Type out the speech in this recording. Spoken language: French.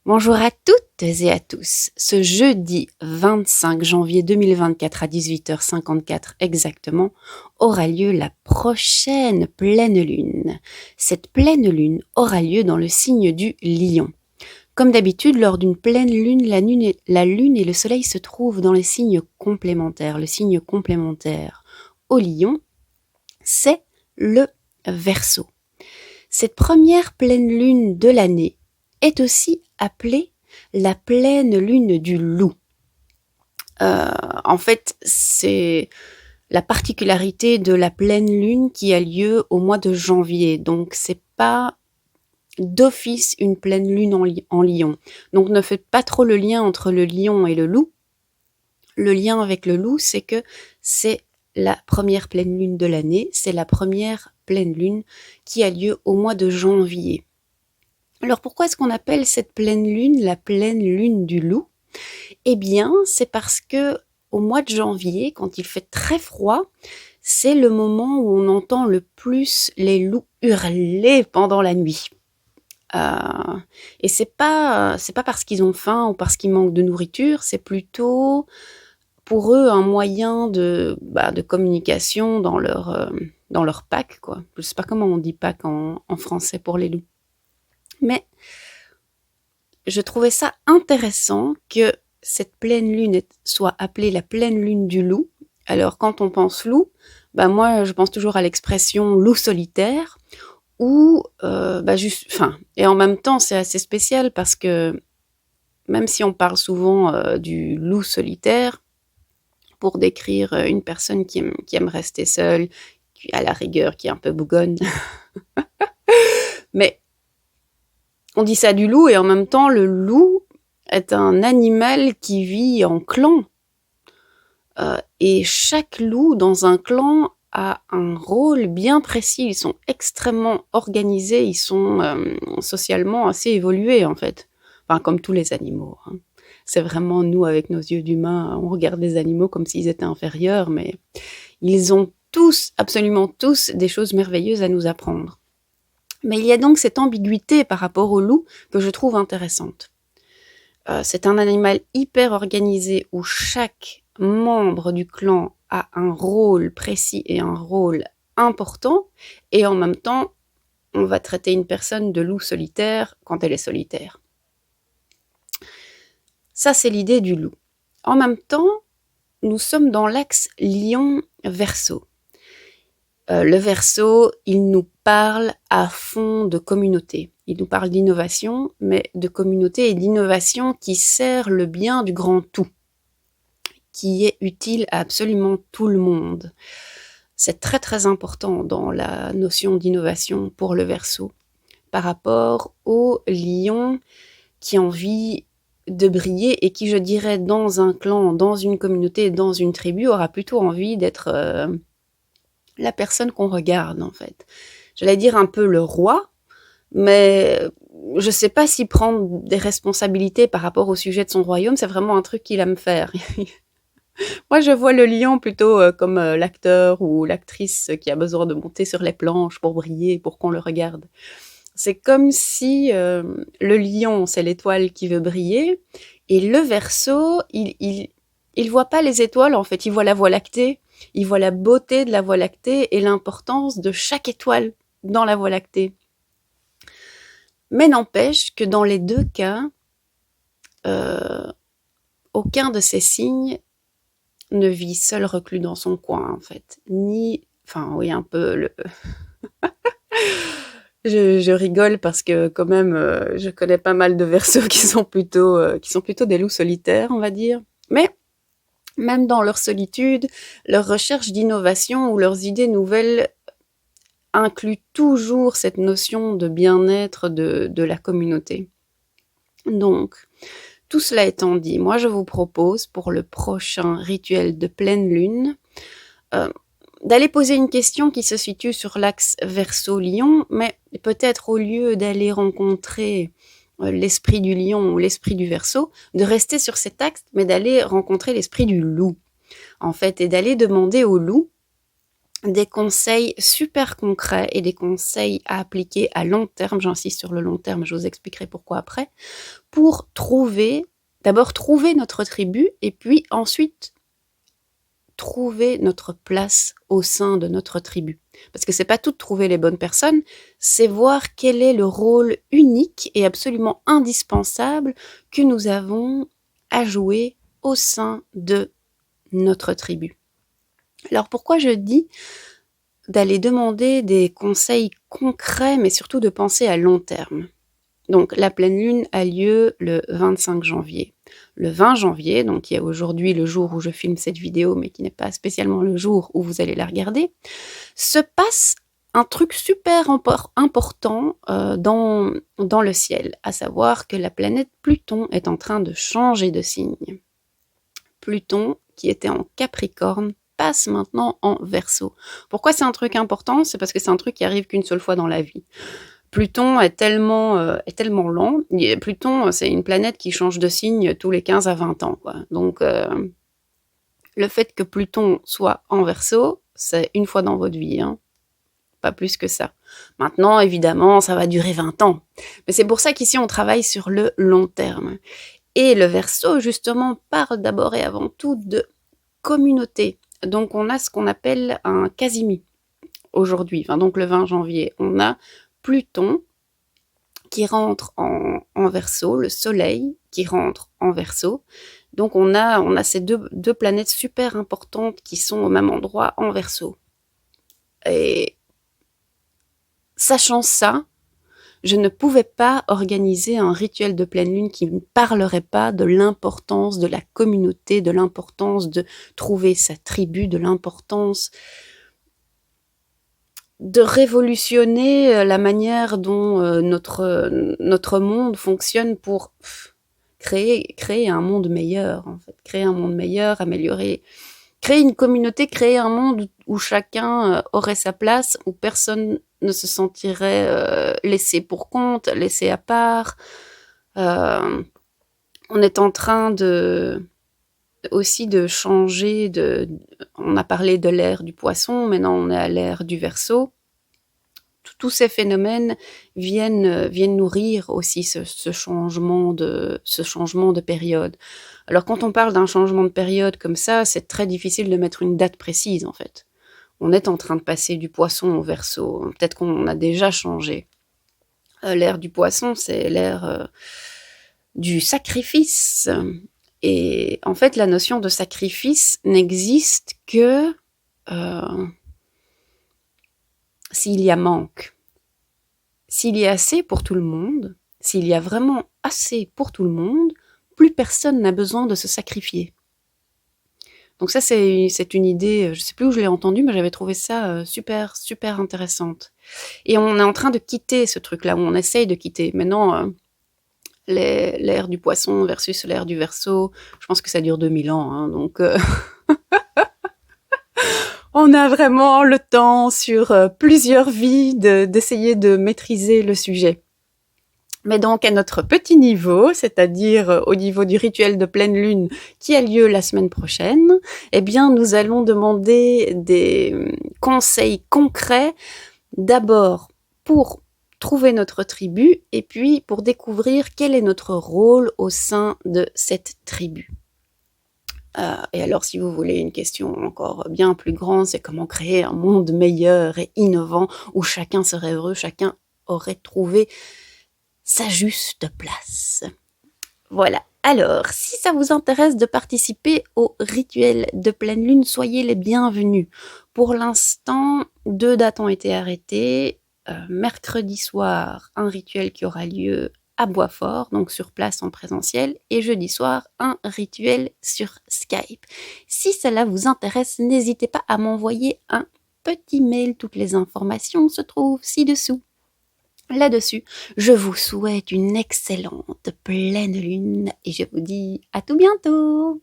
Bonjour à toutes et à tous. Ce jeudi 25 janvier 2024 à 18h54 exactement aura lieu la prochaine pleine lune. Cette pleine lune aura lieu dans le signe du Lion. Comme d'habitude, lors d'une pleine lune, la lune et le soleil se trouvent dans les signes complémentaires. Le signe complémentaire au Lion, c'est le Verseau. Cette première pleine lune de l'année est aussi appelée la pleine lune du Loup. En fait, c'est la particularité de la pleine lune qui a lieu au mois de janvier. Donc, c'est pas d'office une pleine lune en Lion. Donc, ne faites pas trop le lien entre le Lion et le Loup. Le lien avec le Loup, c'est que c'est la première pleine lune de l'année, c'est la première pleine lune qui a lieu au mois de janvier. Alors pourquoi est-ce qu'on appelle cette pleine lune la pleine lune du Loup ? Eh bien, c'est parce que au mois de janvier, quand il fait très froid, c'est le moment où on entend le plus les loups hurler pendant la nuit. Et c'est pas parce qu'ils ont faim ou parce qu'ils manquent de nourriture, c'est plutôt pour eux un moyen de communication dans leur pack, quoi. Je sais pas comment on dit pack en français pour les loups. Mais je trouvais ça intéressant que cette pleine lune soit appelée la pleine lune du Loup. Alors quand on pense loup, moi je pense toujours à l'expression loup solitaire ou et en même temps c'est assez spécial parce que même si on parle souvent du loup solitaire pour décrire une personne qui aime rester seule, qui à la rigueur qui est un peu bougonne, mais on dit ça du loup et en même temps le loup est un animal qui vit en clan. Et chaque loup dans un clan a un rôle bien précis. Ils sont extrêmement organisés, ils sont socialement assez évolués en fait. Enfin, comme tous les animaux. Hein. C'est vraiment nous, avec nos yeux d'humains, on regarde les animaux comme s'ils étaient inférieurs, mais ils ont tous, absolument tous, des choses merveilleuses à nous apprendre. Mais il y a donc cette ambiguïté par rapport au loup que je trouve intéressante. C'est un animal hyper organisé où chaque membre du clan a un rôle précis et un rôle important, et en même temps, on va traiter une personne de loup solitaire quand elle est solitaire. Ça, c'est l'idée du loup. En même temps, nous sommes dans l'axe Lion-Verseau. Le Verseau, il nous parle à fond de communauté. Il nous parle d'innovation, mais de communauté et d'innovation qui sert le bien du grand tout, qui est utile à absolument tout le monde. C'est très très important dans la notion d'innovation pour le Verseau, par rapport au Lion qui a envie de briller et qui, je dirais, dans un clan, dans une communauté, dans une tribu, aura plutôt envie d'être la personne qu'on regarde, en fait. J'allais dire un peu le roi, mais je sais pas si prendre des responsabilités par rapport au sujet de son royaume, c'est vraiment un truc qu'il aime faire. Moi, je vois le lion plutôt comme l'acteur ou l'actrice qui a besoin de monter sur les planches pour briller, pour qu'on le regarde. C'est comme si le lion, c'est l'étoile qui veut briller, et le Verseau, il voit pas les étoiles, en fait, il voit la Voie lactée. Il voit la beauté de la Voie lactée et l'importance de chaque étoile dans la Voie lactée. Mais n'empêche que dans les deux cas, aucun de ces signes ne vit seul reclus dans son coin, en fait. Un peu le... je rigole parce que quand même, je connais pas mal de Verseaux qui sont plutôt des loups solitaires, on va dire. Mais même dans leur solitude, leur recherche d'innovation ou leurs idées nouvelles incluent toujours cette notion de bien-être de la communauté. Donc, tout cela étant dit, moi je vous propose pour le prochain rituel de pleine lune d'aller poser une question qui se situe sur l'axe Verseau-Lion, mais peut-être au lieu d'aller rencontrer l'esprit du lion ou l'esprit du Verseau, de rester sur cet axe, mais d'aller rencontrer l'esprit du loup, en fait, et d'aller demander au loup des conseils super concrets et des conseils à appliquer à long terme, j'insiste sur le long terme, je vous expliquerai pourquoi après, pour d'abord trouver notre tribu et puis ensuite trouver notre place au sein de notre tribu. Parce que c'est pas tout de trouver les bonnes personnes, c'est voir quel est le rôle unique et absolument indispensable que nous avons à jouer au sein de notre tribu. Alors pourquoi je dis d'aller demander des conseils concrets, mais surtout de penser à long terme? Donc la pleine lune a lieu le 25 janvier. Le 20 janvier, donc qui est aujourd'hui le jour où je filme cette vidéo, mais qui n'est pas spécialement le jour où vous allez la regarder, se passe un truc super important dans le ciel, à savoir que la planète Pluton est en train de changer de signe. Pluton, qui était en Capricorne, passe maintenant en Verseau. Pourquoi c'est un truc important? C'est parce que c'est un truc qui arrive qu'une seule fois dans la vie. Pluton est tellement lent. Pluton, c'est une planète qui change de signe tous les 15 à 20 ans, quoi. Donc, le fait que Pluton soit en Verseau, c'est une fois dans votre vie, hein. Pas plus que ça. Maintenant, évidemment, ça va durer 20 ans. Mais c'est pour ça qu'ici, on travaille sur le long terme. Et le Verseau, justement, parle d'abord et avant tout de communauté. Donc, on a ce qu'on appelle un Casimi aujourd'hui. Enfin, donc, le 20 janvier, on a Pluton qui rentre en Verseau, le Soleil qui rentre en Verseau. Donc, on a ces deux planètes super importantes qui sont au même endroit en Verseau. Et sachant ça, je ne pouvais pas organiser un rituel de pleine lune qui ne parlerait pas de l'importance de la communauté, de l'importance de trouver sa tribu, de l'importance de révolutionner la manière dont notre monde fonctionne pour créer un monde meilleur, en fait. Créer un monde meilleur, améliorer, créer une communauté, créer un monde où chacun aurait sa place, où personne ne se sentirait laissé pour compte, laissé à part. On est en train aussi de changer on a parlé de l'ère du poisson, maintenant on est à l'ère du Verseau. Tous ces phénomènes viennent nourrir aussi ce changement de période. Alors quand on parle d'un changement de période comme ça, c'est très difficile de mettre une date précise en fait. On est en train de passer du poisson au Verseau. Peut-être qu'on a déjà changé. L'ère du poisson, c'est l'ère du sacrifice. Et en fait, la notion de sacrifice n'existe que s'il y a manque. S'il y a assez pour tout le monde, s'il y a vraiment assez pour tout le monde, plus personne n'a besoin de se sacrifier. Donc ça, c'est une idée, je sais plus où je l'ai entendue, mais j'avais trouvé ça super, super intéressante. Et on est en train de quitter ce truc-là, on essaye de quitter. Maintenant, l'ère du poisson versus l'ère du Verseau, je pense que ça dure 2000 ans, hein, donc on a vraiment le temps sur plusieurs vies d'essayer de maîtriser le sujet. Mais donc à notre petit niveau, c'est-à-dire au niveau du rituel de pleine lune qui a lieu la semaine prochaine, eh bien nous allons demander des conseils concrets, d'abord pour trouver notre tribu et puis pour découvrir quel est notre rôle au sein de cette tribu. Et alors, si vous voulez une question encore bien plus grande, c'est comment créer un monde meilleur et innovant où chacun serait heureux, chacun aurait trouvé sa juste place. Voilà. Alors, si ça vous intéresse de participer au rituel de pleine lune, soyez les bienvenus. Pour l'instant, 2 dates ont été arrêtées. Mercredi soir, un rituel qui aura lieu à Boisfort, donc sur place en présentiel, et jeudi soir, un rituel sur Skype. Si cela vous intéresse, n'hésitez pas à m'envoyer un petit mail. Toutes les informations se trouvent ci-dessous. Là-dessus, je vous souhaite une excellente pleine lune et je vous dis à tout bientôt.